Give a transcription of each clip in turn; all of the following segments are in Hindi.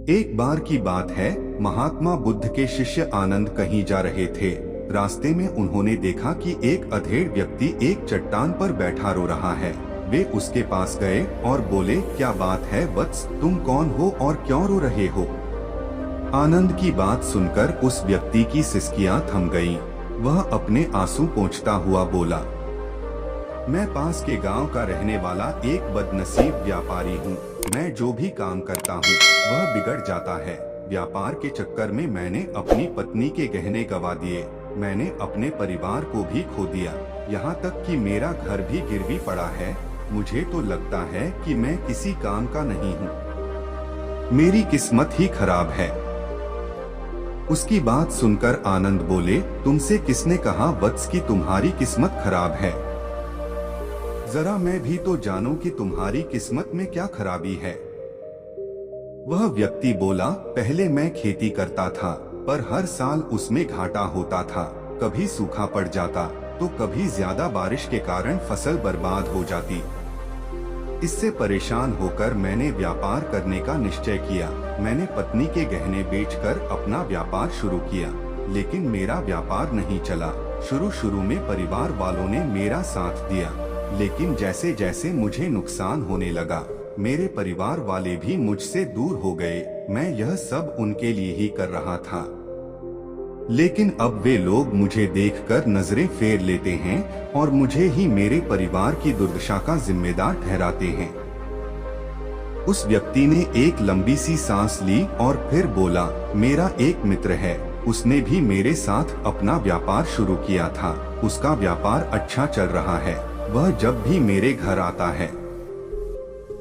एक बार की बात है, महात्मा बुद्ध के शिष्य आनंद कहीं जा रहे थे। रास्ते में उन्होंने देखा कि एक अधेड़ व्यक्ति एक चट्टान पर बैठा रो रहा है। वे उसके पास गए और बोले, क्या बात है वत्स, तुम कौन हो और क्यों रो रहे हो? आनंद की बात सुनकर उस व्यक्ति की सिसकियां थम गईं। वह अपने आंसू पोंछता हुआ बोला, मैं पास के गांव का रहने वाला एक बदनसीब व्यापारी हूँ। मैं जो भी काम करता हूँ वह बिगड़ जाता है। व्यापार के चक्कर में मैंने अपनी पत्नी के गहने गंवा दिए। मैंने अपने परिवार को भी खो दिया, यहाँ तक कि मेरा घर भी गिरवी पड़ा है। मुझे तो लगता है कि मैं किसी काम का नहीं हूँ। मेरी किस्मत ही खराब है। उसकी बात सुनकर आनंद बोले, तुमसे किसने कहा वत्स कि तुम्हारी किस्मत खराब है? जरा मैं भी तो जानूं कि तुम्हारी किस्मत में क्या खराबी है। वह व्यक्ति बोला, पहले मैं खेती करता था, पर हर साल उसमें घाटा होता था। कभी सूखा पड़ जाता तो कभी ज्यादा बारिश के कारण फसल बर्बाद हो जाती। इससे परेशान होकर मैंने व्यापार करने का निश्चय किया। मैंने पत्नी के गहने बेचकर अपना व्यापार शुरू किया, लेकिन मेरा व्यापार नहीं चला। शुरू में परिवार वालों ने मेरा साथ दिया, लेकिन जैसे जैसे मुझे नुकसान होने लगा, मेरे परिवार वाले भी मुझसे दूर हो गए। मैं यह सब उनके लिए ही कर रहा था, लेकिन अब वे लोग मुझे देखकर नजरें फेर लेते हैं और मुझे ही मेरे परिवार की दुर्दशा का जिम्मेदार ठहराते हैं। उस व्यक्ति ने एक लंबी सी सांस ली और फिर बोला, मेरा एक मित्र है, उसने भी मेरे साथ अपना व्यापार शुरू किया था। उसका व्यापार अच्छा चल रहा है। वह जब भी मेरे घर आता है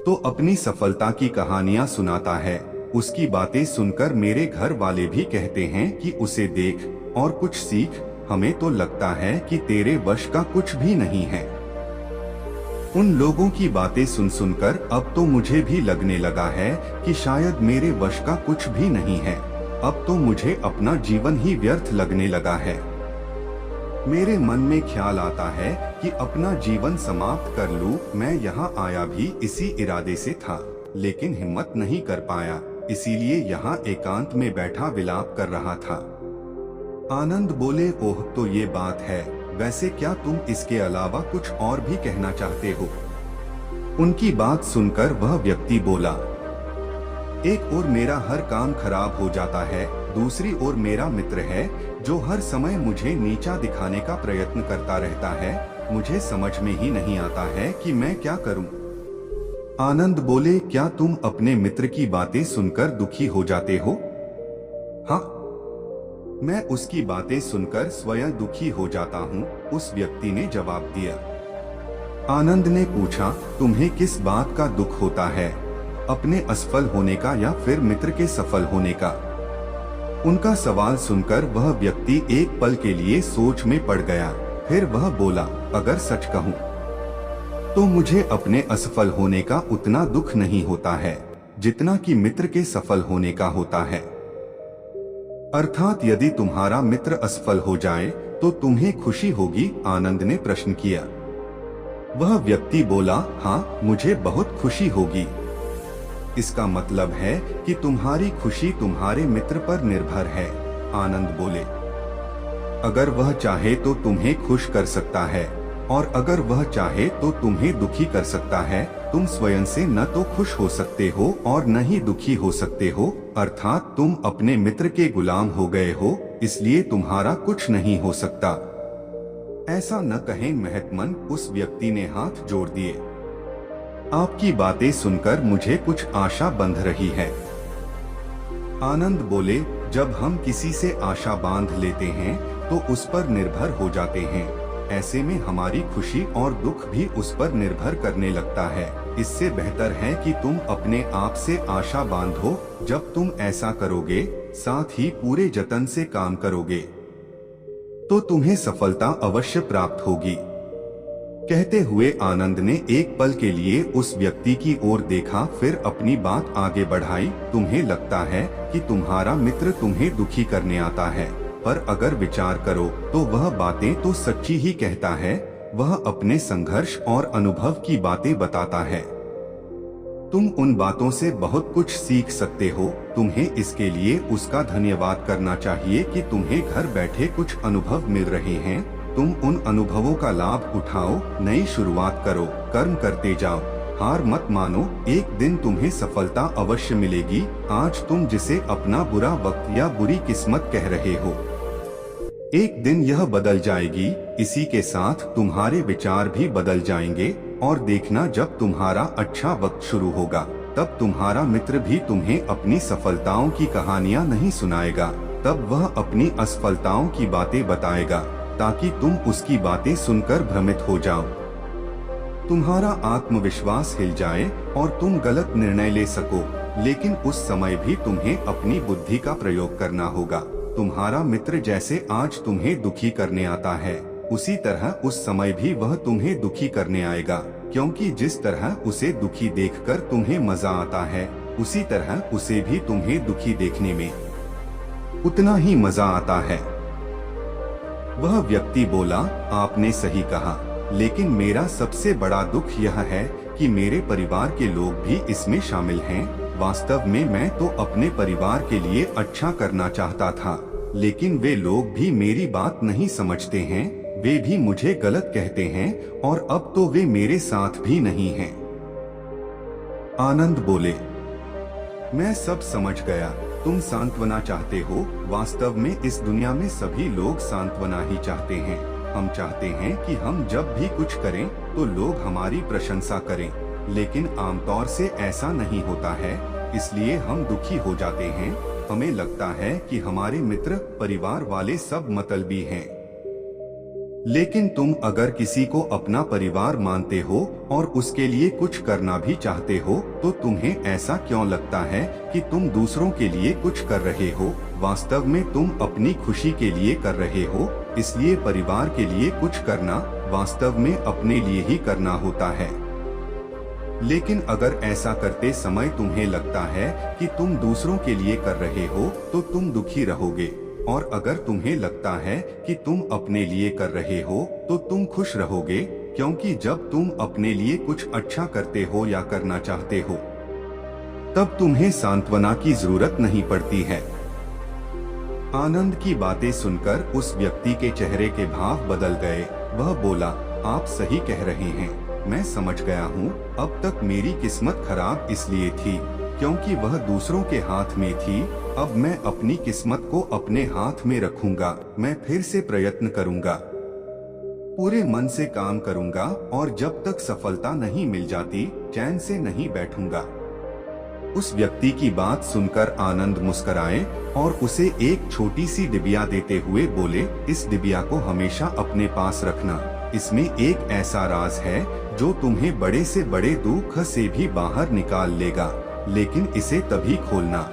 तो अपनी सफलता की कहानियां सुनाता है। उसकी बातें सुनकर मेरे घर वाले भी कहते हैं कि उसे देख और कुछ सीख। हमें तो लगता है कि तेरे वश का कुछ भी नहीं है। उन लोगों की बातें सुनकर अब तो मुझे भी लगने लगा है कि शायद मेरे वश का कुछ भी नहीं है। अब तो मुझे अपना जीवन ही व्यर्थ लगने लगा है। मेरे मन में ख्याल आता है कि अपना जीवन समाप्त कर लूं। मैं यहाँ आया भी इसी इरादे से था, लेकिन हिम्मत नहीं कर पाया, इसीलिए यहाँ एकांत में बैठा विलाप कर रहा था। आनंद बोले, ओह तो ये बात है। वैसे क्या तुम इसके अलावा कुछ और भी कहना चाहते हो? उनकी बात सुनकर वह व्यक्ति बोला, एक ओर मेरा हर काम खराब हो जाता है, दूसरी ओर मेरा मित्र है जो हर समय मुझे नीचा दिखाने का प्रयत्न करता रहता है। मुझे समझ में ही नहीं आता है कि मैं क्या करूं। आनंद बोले, क्या तुम अपने मित्र की बातें सुनकर दुखी हो जाते हो? हाँ, मैं उसकी बातें सुनकर स्वयं दुखी हो जाता हूँ, उस व्यक्ति ने जवाब दिया। आनंद ने पूछा, तुम्हें किस बात का दुख होता है, अपने असफल होने का या फिर मित्र के सफल होने का? उनका सवाल सुनकर वह व्यक्ति एक पल के लिए सोच में पड़ गया। फिर वह बोला, अगर सच कहूँ तो मुझे अपने असफल होने का उतना दुख नहीं होता है जितना कि मित्र के सफल होने का होता है। अर्थात यदि तुम्हारा मित्र असफल हो जाए तो तुम्हें खुशी होगी? आनंद ने प्रश्न किया। वह व्यक्ति बोला, हाँ, मुझे बहुत खुशी होगी। इसका मतलब है कि तुम्हारी खुशी तुम्हारे मित्र पर निर्भर है। आनंद बोले, अगर वह चाहे तो तुम्हें खुश कर सकता है, और अगर वह चाहे तो तुम्हें दुखी कर सकता है। तुम स्वयं से न तो खुश हो सकते हो और न ही दुखी हो सकते हो, अर्थात तुम अपने मित्र के गुलाम हो गए हो, इसलिए तुम्हारा कुछ नहीं हो सकता। ऐसा न कहें महत्मन, उस व्यक्ति ने हाथ जोड़ दिए। आपकी बातें सुनकर मुझे कुछ आशा बंध रही है। आनंद बोले, जब हम किसी से आशा बांध लेते हैं तो उस पर निर्भर हो जाते हैं। ऐसे में हमारी खुशी और दुख भी उस पर निर्भर करने लगता है। इससे बेहतर है कि तुम अपने आप से आशा बांधो। जब तुम ऐसा करोगे, साथ ही पूरे जतन से काम करोगे, तो तुम्हें सफलता अवश्य प्राप्त होगी। कहते हुए आनंद ने एक पल के लिए उस व्यक्ति की ओर देखा, फिर अपनी बात आगे बढ़ाई। तुम्हें लगता है कि तुम्हारा मित्र तुम्हें दुखी करने आता है, पर अगर विचार करो तो वह बातें तो सच्ची ही कहता है। वह अपने संघर्ष और अनुभव की बातें बताता है। तुम उन बातों से बहुत कुछ सीख सकते हो। तुम्हें इसके लिए उसका धन्यवाद करना चाहिए कि तुम्हें घर बैठे कुछ अनुभव मिल रहे हैं। तुम उन अनुभवों का लाभ उठाओ, नई शुरुआत करो, कर्म करते जाओ, हार मत मानो। एक दिन तुम्हें सफलता अवश्य मिलेगी। आज तुम जिसे अपना बुरा वक्त या बुरी किस्मत कह रहे हो, एक दिन यह बदल जाएगी। इसी के साथ तुम्हारे विचार भी बदल जाएंगे। और देखना, जब तुम्हारा अच्छा वक्त शुरू होगा तब तुम्हारा मित्र भी तुम्हें अपनी सफलताओं की कहानियां नहीं सुनाएगा, तब वह अपनी असफलताओं की बातें बताएगा ताकि तुम उसकी बातें सुनकर भ्रमित हो जाओ। तुम्हारा आत्मविश्वास हिल जाए और तुम गलत निर्णय ले सको। लेकिन उस समय भी तुम्हें अपनी बुद्धि का प्रयोग करना होगा। तुम्हारा मित्र जैसे आज तुम्हें दुखी करने आता है, उसी तरह उस समय भी वह तुम्हें दुखी करने आएगा, क्योंकि जिस तरह उसे दुखी देखकर तुम्हें मजा आता है, उसी तरह उसे भी तुम्हें दुखी देखने में उतना ही मजा आता है। वह व्यक्ति बोला, आपने सही कहा, लेकिन मेरा सबसे बड़ा दुख यह है कि मेरे परिवार के लोग भी इसमें शामिल हैं। वास्तव में मैं तो अपने परिवार के लिए अच्छा करना चाहता था, लेकिन वे लोग भी मेरी बात नहीं समझते हैं। वे भी मुझे गलत कहते हैं और अब तो वे मेरे साथ भी नहीं हैं। आनंद बोले, मैं सब समझ गया। तुम सांत्वना चाहते हो। वास्तव में इस दुनिया में सभी लोग सांत्वना ही चाहते हैं। हम चाहते हैं कि हम जब भी कुछ करें तो लोग हमारी प्रशंसा करें, लेकिन आमतौर से ऐसा नहीं होता है, इसलिए हम दुखी हो जाते हैं। हमें लगता है कि हमारे मित्र, परिवार वाले सब मतलबी हैं। लेकिन तुम अगर किसी को अपना परिवार मानते हो और उसके लिए कुछ करना भी चाहते हो, तो तुम्हें ऐसा क्यों लगता है कि तुम दूसरों के लिए कुछ कर रहे हो? वास्तव में तुम अपनी खुशी के लिए कर रहे हो। इसलिए परिवार के लिए कुछ करना वास्तव में अपने लिए ही करना होता है। लेकिन अगर ऐसा करते समय तुम्हें लगता है कि तुम दूसरों के लिए कर रहे हो, तो तुम दुखी रहोगे। और अगर तुम्हें लगता है कि तुम अपने लिए कर रहे हो, तो तुम खुश रहोगे, क्योंकि जब तुम अपने लिए कुछ अच्छा करते हो या करना चाहते हो, तब तुम्हें सांत्वना की जरूरत नहीं पड़ती है। आनंद की बातें सुनकर उस व्यक्ति के चेहरे के भाव बदल गए। वह बोला, आप सही कह रहे हैं, मैं समझ गया हूँ। अब तक मेरी किस्मत खराब इसलिए थी क्योंकि वह दूसरों के हाथ में थी। अब मैं अपनी किस्मत को अपने हाथ में रखूंगा। मैं फिर से प्रयत्न करूंगा, पूरे मन से काम करूंगा और जब तक सफलता नहीं मिल जाती, चैन से नहीं बैठूंगा। उस व्यक्ति की बात सुनकर आनंद मुस्कुराए और उसे एक छोटी सी डिबिया देते हुए बोले, इस डिबिया को हमेशा अपने पास रखना। इसमें एक ऐसा राज है जो तुम्हें बड़े से बड़े दुख से भी बाहर निकाल लेगा, लेकिन इसे तभी खोलना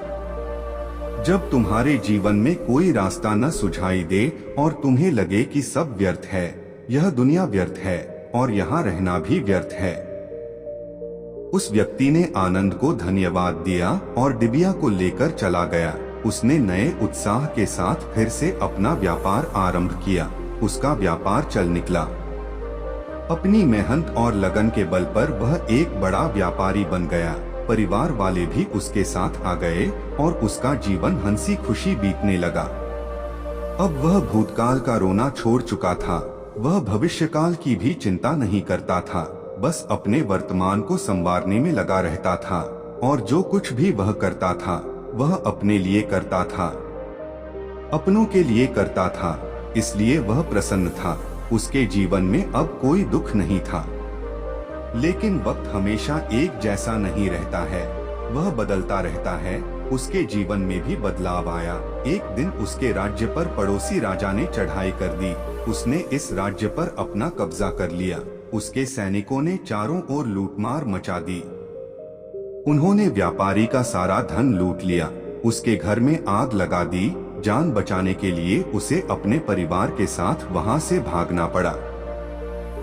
जब तुम्हारे जीवन में कोई रास्ता न सुझाई दे और तुम्हें लगे कि सब व्यर्थ है, यह दुनिया व्यर्थ है और यहाँ रहना भी व्यर्थ है। उस व्यक्ति ने आनंद को धन्यवाद दिया और डिबिया को लेकर चला गया। उसने नए उत्साह के साथ फिर से अपना व्यापार आरंभ किया। उसका व्यापार चल निकला। अपनी मेहनत और लगन के बल पर वह एक बड़ा व्यापारी बन गया। परिवार वाले भी उसके साथ आ गए और उसका जीवन हंसी खुशी बीतने लगा। अब वह भूतकाल का रोना छोड़ चुका था। वह भविष्यकाल की भी चिंता नहीं करता था, बस अपने वर्तमान को संवारने में लगा रहता था और जो कुछ भी वह करता था वह अपने लिए करता था, अपनों के लिए करता था। इसलिए वह प्रसन्न था। उसके जीवन में अब कोई दुख नहीं था। लेकिन वक्त हमेशा एक जैसा नहीं रहता है, वह बदलता रहता है। उसके जीवन में भी बदलाव आया। एक दिन उसके राज्य पर पड़ोसी राजा ने चढ़ाई कर दी। उसने इस राज्य पर अपना कब्जा कर लिया। उसके सैनिकों ने चारों ओर लूटमार मचा दी। उन्होंने व्यापारी का सारा धन लूट लिया। उसके घर में आग लगा दी। जान बचाने के लिए उसे अपने परिवार के साथ वहां से भागना पड़ा।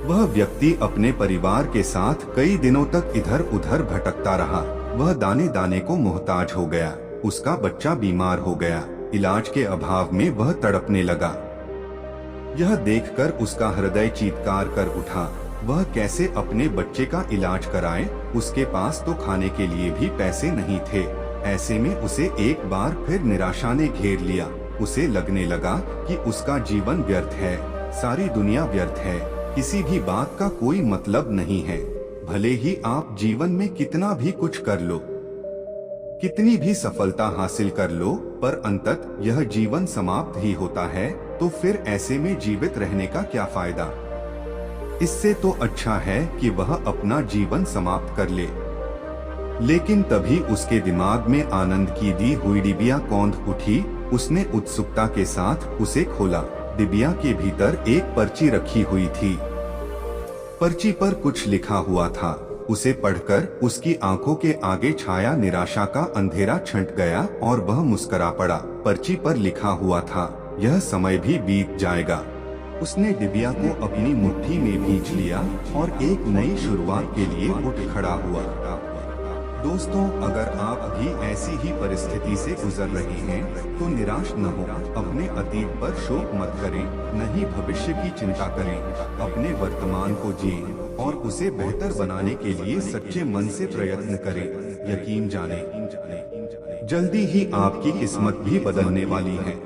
वह व्यक्ति अपने परिवार के साथ कई दिनों तक इधर उधर भटकता रहा। वह दाने दाने को मोहताज हो गया। उसका बच्चा बीमार हो गया। इलाज के अभाव में वह तड़पने लगा। यह देखकर उसका हृदय चीत्कार कर उठा। वह कैसे अपने बच्चे का इलाज कराए? उसके पास तो खाने के लिए भी पैसे नहीं थे। ऐसे में उसे एक बार फिर निराशा ने घेर लिया। उसे लगने लगा कि उसका जीवन व्यर्थ है, सारी दुनिया व्यर्थ है, किसी भी बात का कोई मतलब नहीं है। भले ही आप जीवन में कितना भी कुछ कर लो, कितनी भी सफलता हासिल कर लो, पर अंततः यह जीवन समाप्त ही होता है। तो फिर ऐसे में जीवित रहने का क्या फायदा? इससे तो अच्छा है कि वह अपना जीवन समाप्त कर ले। लेकिन तभी उसके दिमाग में आनंद की दी हुई डिबिया कौंध उठी। उसने उत्सुकता के साथ उसे खोला। डिबिया के भीतर एक पर्ची रखी हुई थी। पर्ची पर कुछ लिखा हुआ था। उसे पढ़कर उसकी आंखों के आगे छाया निराशा का अंधेरा छंट गया और वह मुस्कुरा पड़ा। पर्ची पर लिखा हुआ था, यह समय भी बीत जाएगा। उसने डिबिया को अपनी मुट्ठी में भींच लिया और एक नई शुरुआत के लिए उठ खड़ा हुआ। दोस्तों, अगर आप भी ऐसी ही परिस्थिति से गुजर रहे हैं तो निराश न हो। अपने अतीत पर शोक मत करें, न ही भविष्य की चिंता करें। अपने वर्तमान को जिएं और उसे बेहतर बनाने के लिए सच्चे मन से प्रयत्न करें। यकीन जाने, जल्दी ही आपकी किस्मत भी बदलने वाली है।